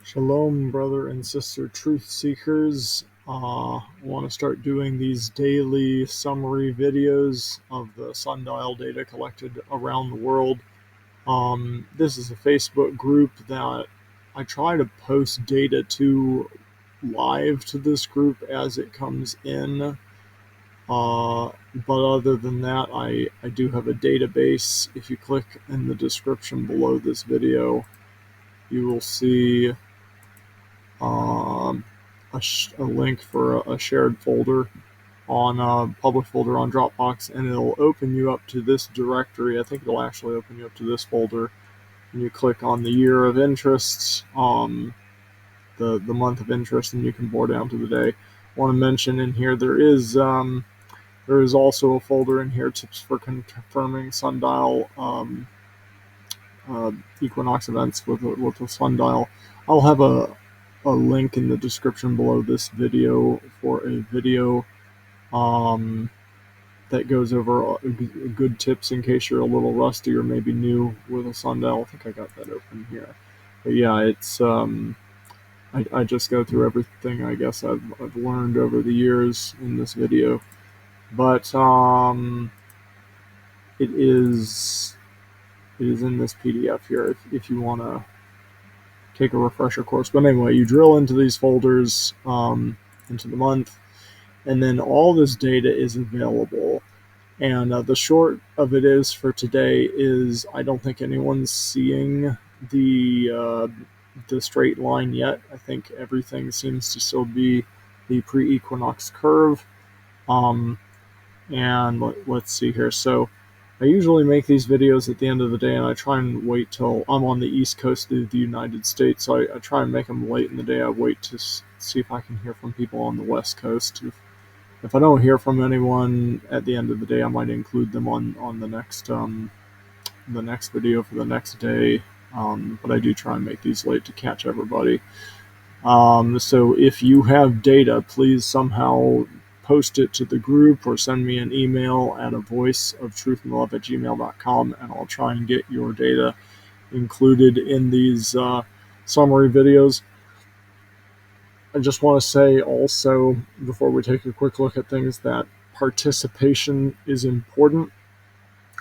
Shalom, brother and sister truth seekers. I want to start doing these daily summary videos of the sundial data collected around the world. This is a Facebook group that I try to post data to live to this group as it comes in. But other than that, I do have a database. If you click in the description below this video, you will see um, a link for a shared folder on a public folder on Dropbox, and it'll open you up to this directory. I think it'll actually open you up to this folder, and you click on the year of interest, the month of interest, and you can bore down to the day. I want to mention in here there is also a folder in here, tips for confirming sundial equinox events with a sundial. I'll have a link in the description below this video for a video that goes over good tips in case you're a little rusty or maybe new with a sundial. I think I got that open here. But yeah, it's I just go through everything I guess I've learned over the years in this video. But it is in this PDF here if you want to take a refresher course. But anyway, you drill into these folders, into the month, and then all this data is available. And the short of it is for today is I don't think anyone's seeing the straight line yet. I think everything seems to still be the pre-equinox curve. And let's see here. So I usually make these videos at the end of the day, and I try and wait till I'm on the East Coast of the United States. So I try and make them late in the day. I wait to see if I can hear from people on the West Coast. If I don't hear from anyone at the end of the day, I might include them on the next video for the next day. But I do try and make these late to catch everybody. So if you have data, please somehow post it to the group or send me an email at avoiceoftruthandlove@gmail.com, and I'll try and get your data included in these summary videos. I just want to say also, before we take a quick look at things, that participation is important.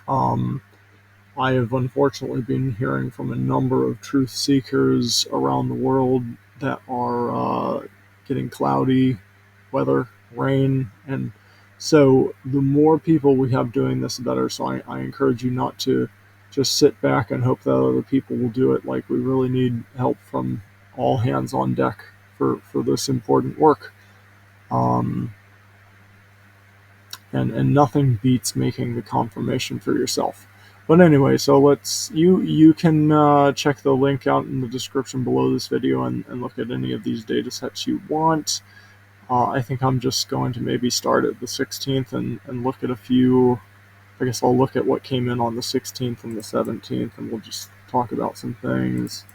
I have unfortunately been hearing from a number of truth seekers around the world that are getting cloudy weather, rain, and so the more people we have doing this, the better. So I encourage you not to just sit back and hope that other people will do it. Like, we really need help from all hands on deck for this important work. And nothing beats making the confirmation for yourself. But anyway, so you can check the link out in the description below this video and look at any of these data sets you want. I think I'm just going to maybe start at the 16th and look at a few. I guess I'll look at what came in on the 16th and the 17th, and we'll just talk about some things.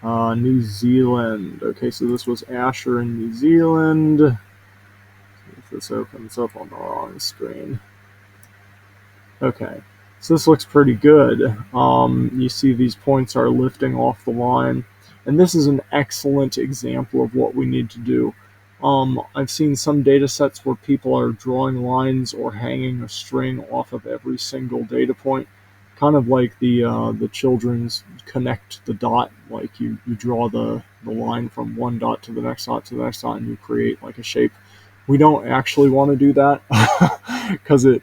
New Zealand. Okay, so this was Asher in New Zealand. If this opens up on the wrong screen. Okay, so this looks pretty good. You see these points are lifting off the line, and this is an excellent example of what we need to do. I've seen some data sets where people are drawing lines or hanging a string off of every single data point, kind of like the children's connect the dot. Like you draw the line from one dot to the next dot to the next dot, and you create like a shape. We don't actually want to do that because it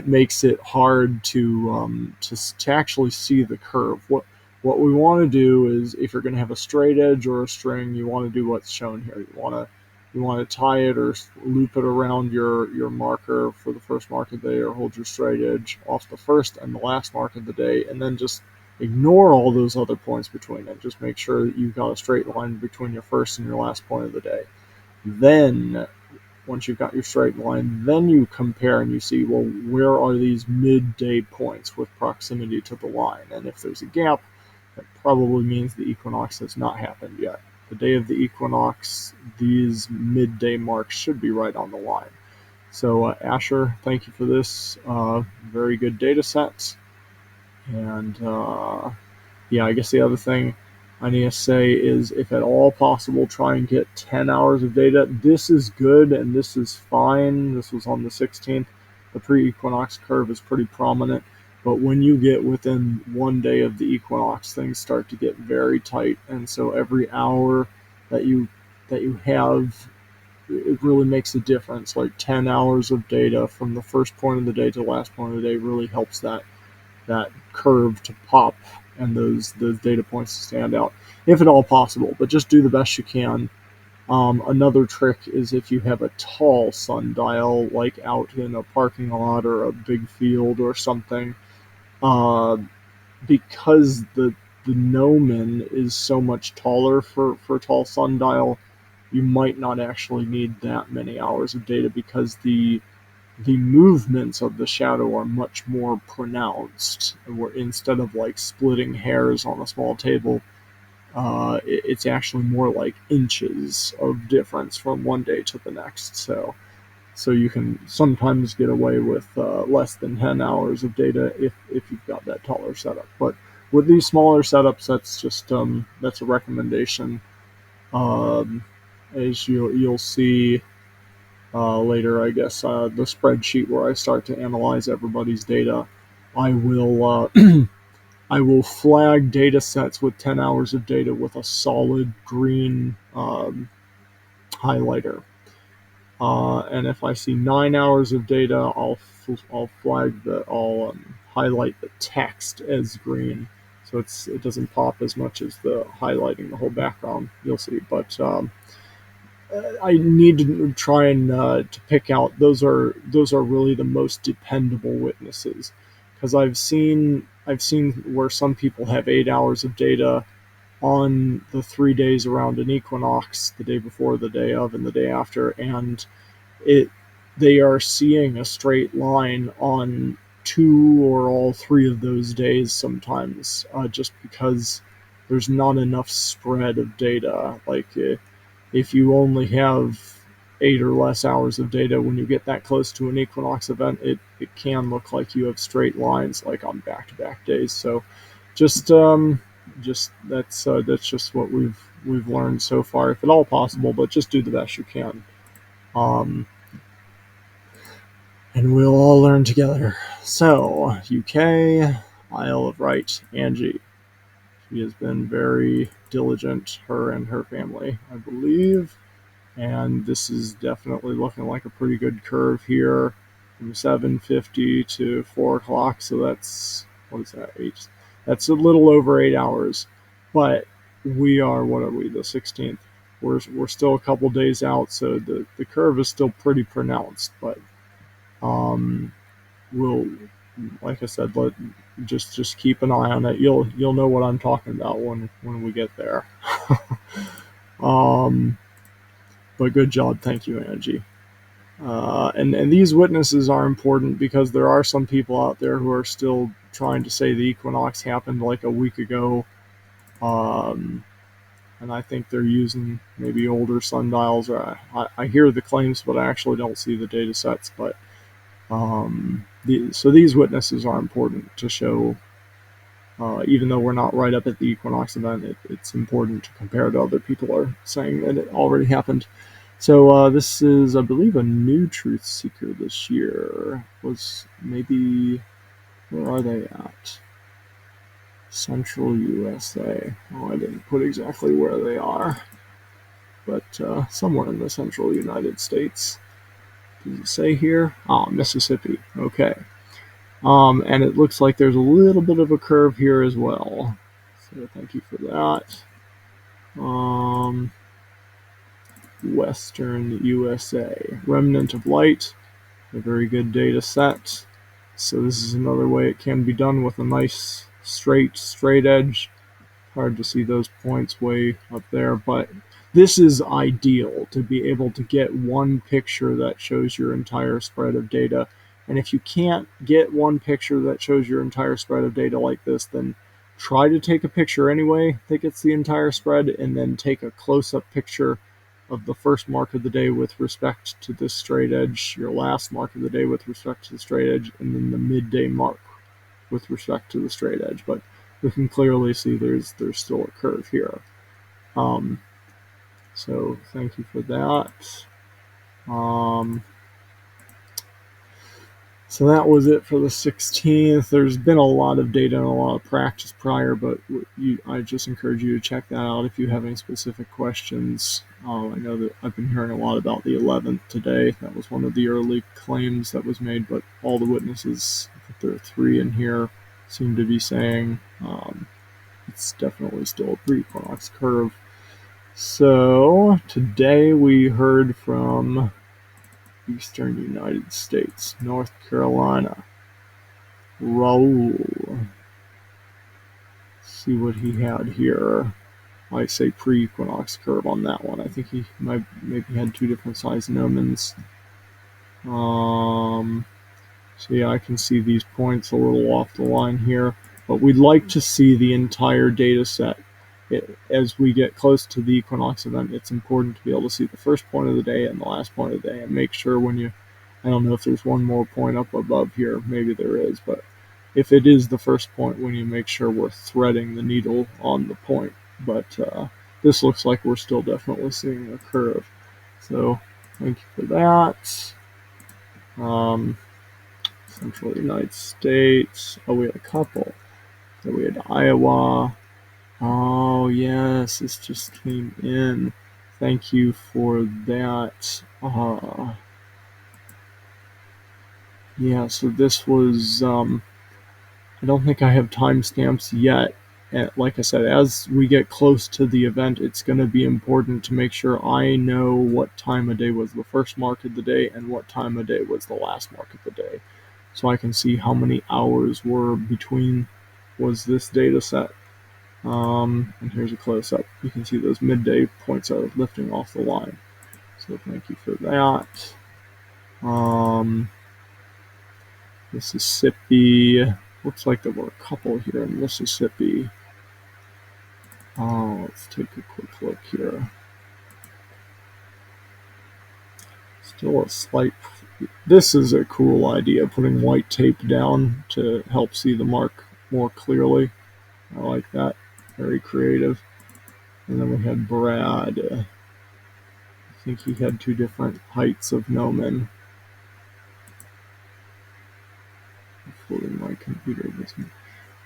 makes it hard to actually see the curve. What we want to do is, if you're going to have a straight edge or a string, you want to do what's shown here. You want to tie it or loop it around your marker for the first mark of the day, or hold your straight edge off the first and the last mark of the day, and then just ignore all those other points between it. Just make sure that you've got a straight line between your first and your last point of the day. Then, once you've got your straight line, then you compare and you see, well, where are these midday points with proximity to the line? And if there's a gap, that probably means the equinox has not happened yet. The day of the equinox, these midday marks should be right on the line. So Asher, thank you for this. Very good data set. And yeah, I guess the other thing, I need to say is, if at all possible, try and get 10 hours of data. This is good and this is fine. This was on the 16th. The pre-equinox curve is pretty prominent, but when you get within 1 day of the equinox, things start to get very tight, and so every hour that you have, it really makes a difference. Like 10 hours of data from the first point of the day to the last point of the day really helps that curve to pop and those data points to stand out, if at all possible. But just do the best you can. Another trick is if you have a tall sundial, like out in a parking lot or a big field or something, uh, because the gnomon is so much taller for tall sundial, you might not actually need that many hours of data, because the movements of the shadow are much more pronounced. Instead of like splitting hairs on a small table, it's actually more like inches of difference from 1 day to the next. So you can sometimes get away with less than 10 hours of data if you've got that taller setup. But with these smaller setups, that's just that's a recommendation. Um, as you'll see later, I guess, the spreadsheet where I start to analyze everybody's data, I will I will flag data sets with 10 hours of data with a solid green highlighter. And if I see 9 hours of data, I'll flag I'll highlight the text as green, so it doesn't pop as much as the highlighting the whole background. You'll see, but I need to try and to pick out, those are really the most dependable witnesses, because I've seen where some people have 8 hours of data on the 3 days around an equinox, the day before, the day of, and the day after, and it they are seeing a straight line on two or all three of those days sometimes, just because there's not enough spread of data. Like if you only have 8 or less hours of data when you get that close to an equinox event, it can look like you have straight lines like on back-to-back days. So just that's just what we've learned so far, if at all possible, but just do the best you can. Um, and we'll all learn together. So, UK, Isle of Wight, Angie. She has been very diligent, her and her family, I believe. And this is definitely looking like a pretty good curve here from 7:50 to 4 o'clock. So that's, what is that, 8? That's a little over 8 hours. But we are, what are we, the 16th? We're still a couple days out, so the curve is still pretty pronounced. But um, we'll, like I said, just keep an eye on it. You'll know what I'm talking about when we get there. um, but good job, thank you, Angie. And these witnesses are important because there are some people out there who are still trying to say the equinox happened like a week ago, um, and I think they're using maybe older sundials. Or I hear the claims, but I actually don't see the data sets. But so these witnesses are important to show. Even though we're not right up at the equinox event, it's important to compare to other people are saying that it already happened. So this is, I believe, a new truth seeker this year. Was maybe, where are they at? Central USA. Oh, I didn't put exactly where they are, but somewhere in the central United States. Does it say here? Oh, Mississippi. Okay. And it looks like there's a little bit of a curve here as well. So thank you for that. Western USA. Remnant of light. A very good data set. So this is another way it can be done with a nice straight edge. Hard to see those points way up there, but this is ideal to be able to get one picture that shows your entire spread of data. And if you can't get one picture that shows your entire spread of data like this, then try to take a picture anyway that gets the entire spread, and then take a close-up picture of the first mark of the day with respect to this straight edge, your last mark of the day with respect to the straight edge, and then the midday mark with respect to the straight edge. But we can clearly see there's still a curve here. So thank you for that. So that was it for the 16th. There's been a lot of data and a lot of practice prior, but I just encourage you to check that out if you have any specific questions. I know that I've been hearing a lot about the 11th today. That was one of the early claims that was made, but all the witnesses, I think there are 3 in here, seem to be saying it's definitely still a pre-equinox curve. So today we heard from Eastern United States, North Carolina. Raul. See what he had here. I say pre-equinox curve on that one. I think he maybe had 2 different size nomens. So yeah, I can see these points a little off the line here, but we'd like to see the entire data set. As we get close to the equinox event, it's important to be able to see the first point of the day and the last point of the day, and make sure when you, I don't know if there's one more point up above here, maybe there is, but if it is the first point, we need to make sure we're threading the needle on the point. But this looks like we're still definitely seeing a curve. So thank you for that. Central United States. Oh, we had a couple. So we had Iowa. Oh, yes, this just came in. Thank you for that. Yeah, so this was, I don't think I have timestamps yet. And like I said, as we get close to the event, it's going to be important to make sure I know what time of day was the first mark of the day and what time of day was the last mark of the day. So I can see how many hours were between was this data set. And here's a close-up. You can see those midday points are lifting off the line. So thank you for that. Mississippi. Looks like there were a couple here in Mississippi. Let's take a quick look here. Still a slight. This is a cool idea, putting white tape down to help see the mark more clearly. I like that. Very creative. And then we had Brad. I think he had 2 different heights of nomen. Hopefully my computer doesn't.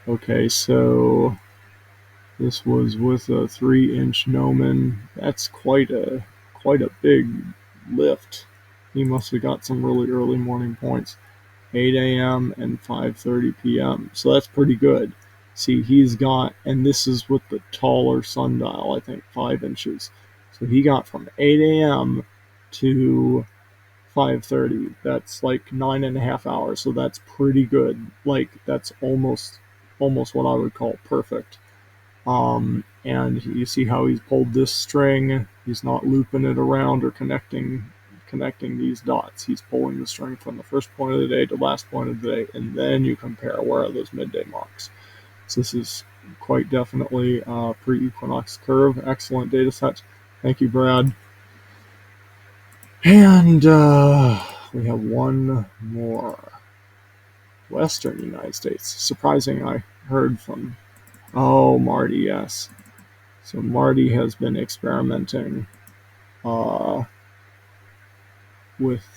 Okay, so this was with a 3-inch nomen. That's quite a big lift. He must have got some really early morning points. 8 a.m. and 5:30 p.m. So that's pretty good. See, he's got, and this is with the taller sundial, I think 5 inches. So he got from 8 a.m. to 5:30. That's like 9.5 hours. So that's pretty good. Like that's almost what I would call perfect. And you see how he's pulled this string. He's not looping it around or connecting these dots. He's pulling the string from the first point of the day to last point of the day, and then you compare where are those midday marks. So this is quite definitely a pre-equinox curve. Excellent data set. Thank you, Brad. And we have one more. Western United States. Surprising, I heard from, oh, Marty, yes. So Marty has been experimenting with,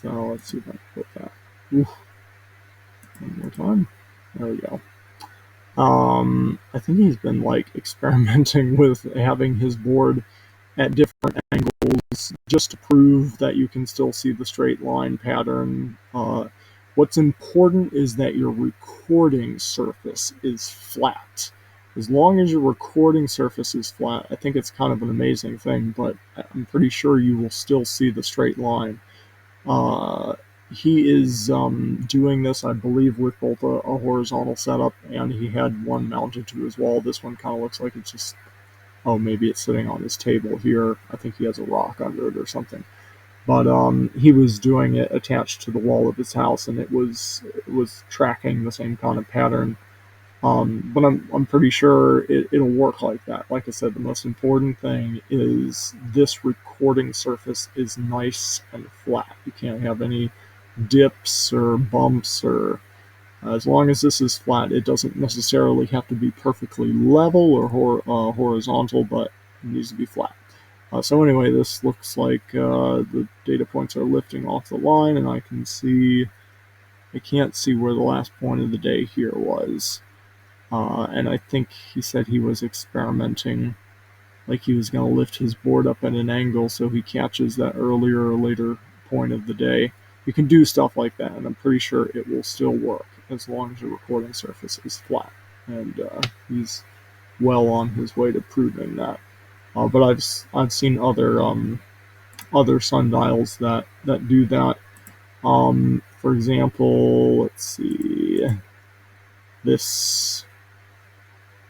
let's see if I can put that. Oof. One more time. There we go. I think he's been like experimenting with having his board at different angles just to prove that you can still see the straight line pattern. What's important is that your recording surface is flat. As long as your recording surface is flat, I think it's kind of an amazing thing, but I'm pretty sure you will still see the straight line. He is doing this, I believe, with both a horizontal setup, and he had one mounted to his wall. This one kind of looks like it's just, oh, maybe it's sitting on his table here. I think he has a rock under it or something. But he was doing it attached to the wall of his house, and it was tracking the same kind of pattern. But I'm pretty sure it'll work like that. Like I said, the most important thing is this recording surface is nice and flat. You can't have any dips or bumps or As long as this is flat, it doesn't necessarily have to be perfectly level or horizontal, but it needs to be flat. So anyway, this looks like the data points are lifting off the line, and I can't see where the last point of the day here was. And I think he said he was experimenting, like he was going to lift his board up at an angle so he catches that earlier or later point of the day. You can do stuff like that, and I'm pretty sure it will still work as long as the recording surface is flat. And he's well on his way to proving that. But I've seen other sundials that do that. For example, let's see, this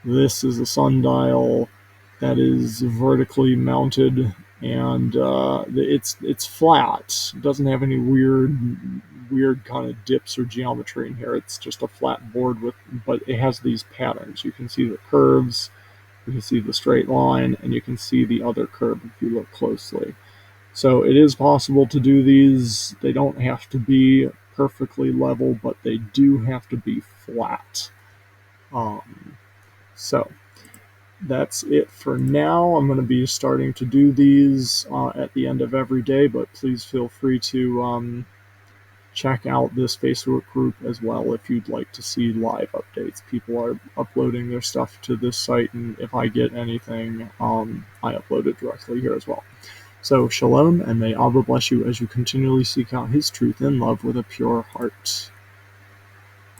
this is a sundial that is vertically mounted, and it's flat. It doesn't have any weird kind of dips or geometry in here. It's just a flat board but it has these patterns. You can see the curves, you can see the straight line, and you can see the other curve if you look closely. So it is possible to do these. They don't have to be perfectly level, but they do have to be flat. So that's it for now. I'm going to be starting to do these at the end of every day, but please feel free to check out this Facebook group as well if you'd like to see live updates. People are uploading their stuff to this site, and if I get anything, I upload it directly here as well. So, shalom, and may Abba bless you as you continually seek out his truth and love with a pure heart.